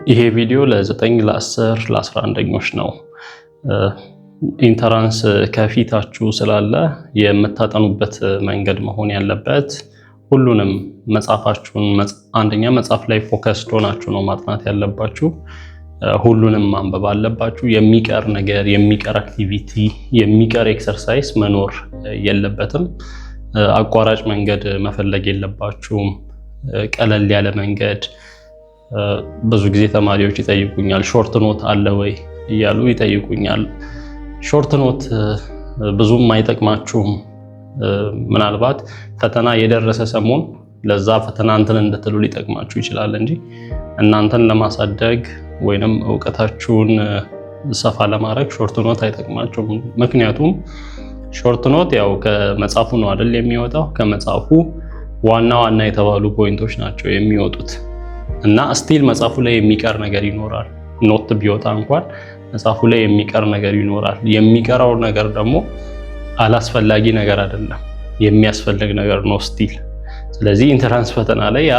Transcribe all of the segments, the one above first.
ይሄ ቪዲዮ ለ9 ለ10 ለ11ኞች ነው። ኢንተራንስ ከፊታችሁ ስላለ የምታጠኑበት መንገድ መሆን ያለበት ሁሉንም መጻፋችሁን አንደኛ መጻፍ ላይ ፎከስ ሆናችሁ ነው ማጥናት ያለባችሁ። ሁሉንም ማንበብ አለባችሁ። የሚቀር ነገር፣ የሚቀር አክቲቪቲ፣ የሚቀር ኤክሰርሳይዝ መኖር የለበትም። አቋራጭ መንገድ መፈለግ የለባችሁም። ቀለል ያለ መንገድ ብዙ ጊዜ ተማሪዎች ይጠይቁኛል፣ ሾርት ኖት አለ ወይ እያሉ ይጠይቁኛል። ሾርት ኖት ብዙም አይጠቅማችሁም። ምናልባት ፈተና የደረሰ ሰሞን ለዛ ፈተና እንትን እንድትሉ ሊጠቅማችሁ ይችላል እንጂ እናንተን ለማሳደግ ወይንም ዕውቀታችሁን ሰፋ ለማድረግ ሾርት ኖት አይጠቅማችሁም። ምክንያቱም ሾርት ኖት ያው ከመጻፉ ነው አይደል የሚወጣው። ከመጻፉ ዋና ዋና የተባሉ ፖይንቶች ናቸው የሚወጡት እና ስቲል መጻፉ ላይ የሚቀር ነገር ይኖራል። ኖት ቢወጣ እንኳን መጻፉ ላይ የሚቀር ነገር ይኖራል። የሚቀረው ነገር ደግሞ አላስፈላጊ ነገር አይደለም፣ የሚያስፈልግ ነገር ነው ስቲል። ስለዚህ ኢንተራንስ ፈተና ላይ ያ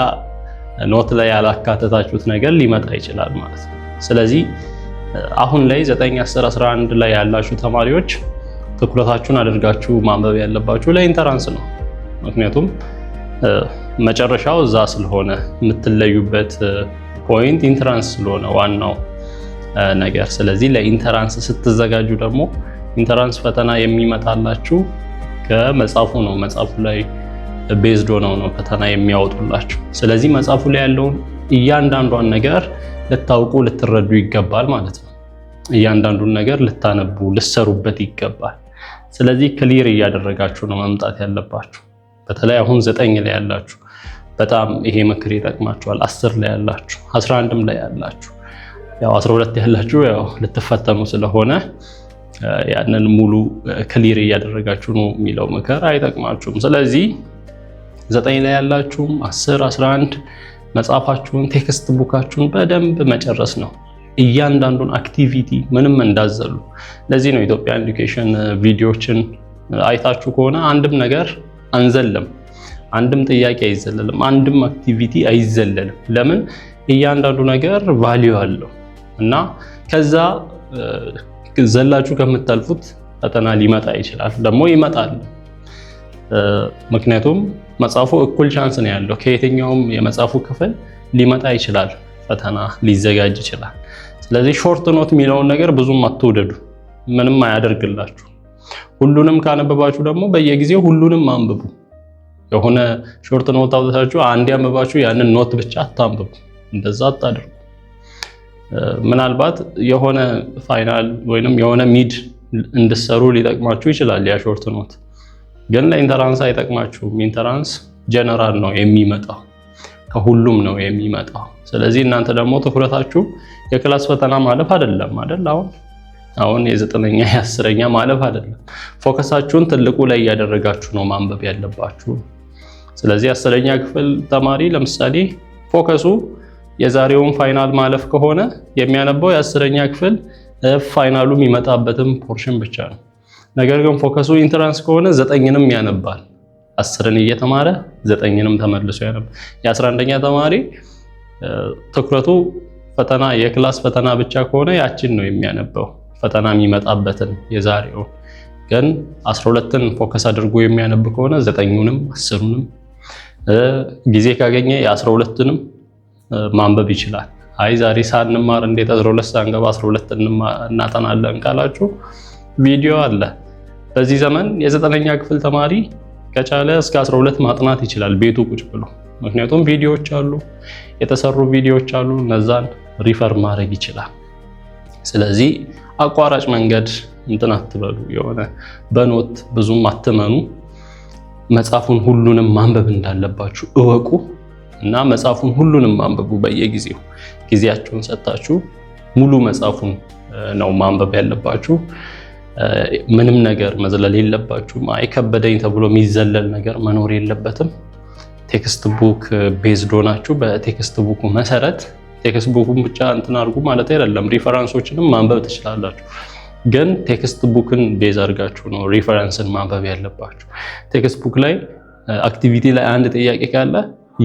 ኖት ላይ ያላካተታችሁት ነገር ሊመጣ ይችላል ማለት ነው። ስለዚህ አሁን ላይ 9፣ 10፣ 11 ላይ ያላችሁ ተማሪዎች ትኩረታችሁን አድርጋችሁ ማንበብ ያለባችሁ ለኢንተራንስ ነው። ምክንያቱም መጨረሻው እዛ ስለሆነ የምትለዩበት ፖይንት ኢንተራንስ ስለሆነ ዋናው ነገር። ስለዚህ ለኢንተራንስ ስትዘጋጁ ደግሞ ኢንተራንስ ፈተና የሚመጣላችሁ ከመጻፉ ነው። መጻፉ ላይ ቤዝድ ሆነው ነው ፈተና የሚያወጡላችሁ። ስለዚህ መጻፉ ላይ ያለውን እያንዳንዷን ነገር ልታውቁ ልትረዱ ይገባል ማለት ነው። እያንዳንዱን ነገር ልታነቡ ልትሰሩበት ይገባል። ስለዚህ ክሊር እያደረጋችሁ ነው መምጣት ያለባችሁ። በተለይ አሁን 9 ላይ ያላችሁ በጣም ይሄ ምክር ይጠቅማችኋል። 10 ላይ ያላችሁ፣ 11ም ላይ ያላችሁ፣ ያው 12 ያላችሁ ያው ልትፈተኑ ስለሆነ ያንን ሙሉ ክሊር እያደረጋችሁ ነው የሚለው ምክር አይጠቅማችሁም። ስለዚህ 9 ላይ ያላችሁም 10፣ 11 መጽሐፋችሁን ቴክስት ቡካችሁን በደንብ መጨረስ ነው። እያንዳንዱን አክቲቪቲ ምንም እንዳዘሉ። ለዚህ ነው ኢትዮጵያ ኤዱኬሽን ቪዲዮዎችን አይታችሁ ከሆነ አንድም ነገር አንዘልም፣ አንድም ጥያቄ አይዘለልም፣ አንድም አክቲቪቲ አይዘለልም። ለምን? እያንዳንዱ ነገር ቫልዩ አለው እና ከዛ ዘላችሁ ከምታልፉት ፈተና ሊመጣ ይችላል፣ ደግሞ ይመጣል። ምክንያቱም መጽሐፉ እኩል ቻንስ ነው ያለው። ከየትኛውም የመጽሐፉ ክፍል ሊመጣ ይችላል፣ ፈተና ሊዘጋጅ ይችላል። ስለዚህ ሾርት ኖት የሚለውን ነገር ብዙም አትውደዱ፣ ምንም አያደርግላችሁ። ሁሉንም ካነበባችሁ ደግሞ በየጊዜው ሁሉንም አንብቡ። የሆነ ሾርት ኖት አውጥታችሁ አንዴ አንብባችሁ ያንን ኖት ብቻ አታንብቡ። እንደዛ አታድርጉ። ምናልባት የሆነ ፋይናል ወይንም የሆነ ሚድ እንድትሰሩ ሊጠቅማችሁ ይችላል ያ ሾርት ኖት፣ ግን ለኢንተራንስ አይጠቅማችሁም። ኢንተራንስ ጀነራል ነው የሚመጣው፣ ከሁሉም ነው የሚመጣው። ስለዚህ እናንተ ደግሞ ትኩረታችሁ የክላስ ፈተና ማለፍ አይደለም አይደል? አሁን የ9ኛ የ10ኛ ማለፍ አይደለም። ፎከሳችሁን ትልቁ ላይ እያደረጋችሁ ነው ማንበብ ያለባችሁ። ስለዚህ 10ኛ ክፍል ተማሪ ለምሳሌ ፎከሱ የዛሬውን ፋይናል ማለፍ ከሆነ የሚያነበው የ10ኛ ክፍል ፋይናሉ የሚመጣበትም ፖርሽን ብቻ ነው። ነገር ግን ፎከሱ ኢንተራንስ ከሆነ 9ንም ያነባል። 10ን እየተማረ 9ንም ተመልሶ ያነባል። የ11ኛ ተማሪ ትኩረቱ ፈተና የክላስ ፈተና ብቻ ከሆነ ያችን ነው የሚያነበው፣ ፈተና የሚመጣበትን የዛሬው። ግን 12ን ፎከስ አድርጎ የሚያነብ ከሆነ 9ኙንም 10ኙንም ጊዜ ካገኘ የ12ንም ማንበብ ይችላል። አይ ዛሬ ሳንማር እንዴት 12 ሳንገባ 12 እናጠናለን ካላችሁ ቪዲዮ አለ። በዚህ ዘመን የ9ኛ ክፍል ተማሪ ከቻለ እስከ 12 ማጥናት ይችላል ቤቱ ቁጭ ብሎ። ምክንያቱም ቪዲዮዎች አሉ፣ የተሰሩ ቪዲዮዎች አሉ፣ እነዛን ሪፈር ማድረግ ይችላል። ስለዚህ አቋራጭ መንገድ እንትን አትበሉ፣ የሆነ በኖት ብዙም አትመኑ። መጽሐፉን ሁሉንም ማንበብ እንዳለባችሁ እወቁ እና መጽሐፉን ሁሉንም ማንበቡ። በየጊዜው ጊዜያችሁን ሰጣችሁ ሙሉ መጽሐፉን ነው ማንበብ ያለባችሁ። ምንም ነገር መዝለል የለባችሁም። አይ ከበደኝ ተብሎ የሚዘለል ነገር መኖር የለበትም። ቴክስት ቡክ ቤዝድ ሆናችሁ በቴክስት ቡኩ መሰረት ቴክስት ቡኩን ብቻ እንትን አድርጉ ማለት አይደለም። ሪፈረንሶችንም ማንበብ ትችላላችሁ። ግን ቴክስት ቡክን ቤዝ አድርጋችሁ ነው ሪፈረንስን ማንበብ ያለባችሁ። ቴክስት ቡክ ላይ አክቲቪቲ ላይ አንድ ጥያቄ ካለ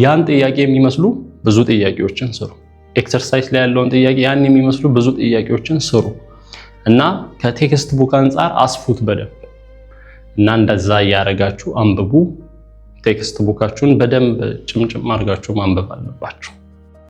ያን ጥያቄ የሚመስሉ ብዙ ጥያቄዎችን ስሩ። ኤክሰርሳይዝ ላይ ያለውን ጥያቄ ያን የሚመስሉ ብዙ ጥያቄዎችን ስሩ እና ከቴክስት ቡክ አንጻር አስፉት በደንብ እና እንደዛ እያደረጋችሁ አንብቡ። ቴክስት ቡካችሁን በደንብ ጭምጭም አድርጋችሁ ማንበብ አለባችሁ።